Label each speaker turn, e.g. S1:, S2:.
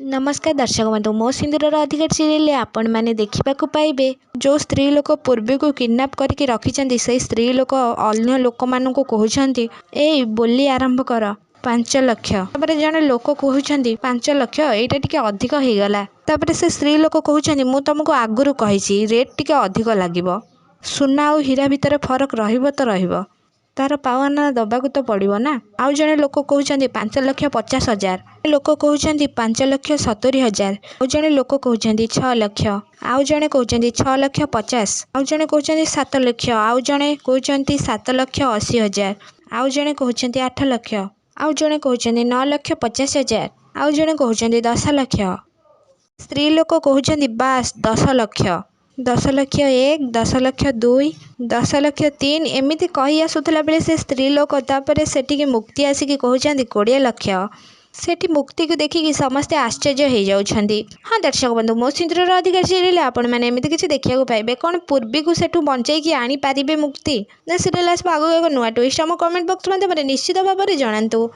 S1: नमस्कार दर्शक बंधु मो सिंदूर अधिकार सीरियल आपण मैंने देखा पाइबे जो स्त्री लोक पूर्वी को किडनैप करके रखिंट से स्त्री लोक अन्य लोक मान कहते ए बोली आरंभ कर 5 लाख जड़े लोक कहते 5 लाख यहाँ टी अधिक हो गला से स्त्री लोक कहते मुझे तुमको आगुरी कही रेट टी अधिक लगे सुना और हीरा भितर फरक तो रहिबो तार पावाना दबाक तो पड़ो ना। आउ जड़े लोक कहते 5,50,000 लोक कहते 5,70,000 आउ जड़े लोक कहते 6 लाख आउ जड़े कहते 6,50,000 आउ जड़े कहते 7 लाख आउ जड़े कहते 7,80,000 आउ जड़े कहते 8 लाख आउ जड़े कहते 9,50,000 आउ जड़े कहते 10 लाख स्त्री लोक कहते बास 10 लाख 10 लाख 1 10 लाख 2 10 लाख 3 एमती कही आसूला बेले से स्त्री लोक तापर से मुक्ति आसिक कहते 20 लाख सेठी मुक्ति को देखिकी समस्ते आश्चर्य हो जाउछंदी। हाँ दर्शक बंधु मो सिंदूर अधिकार सीरियल आपण मैंने एमती किसी देखा पाइबे कौन पूर्वी को सेठू बंचेकी आनी पारिबे मुक्ति ना सीरियल आसब आगो एक नुआ ट्विस्ट आम कमेंट बॉक्स माध्यम निश्चित भाव में जणातु।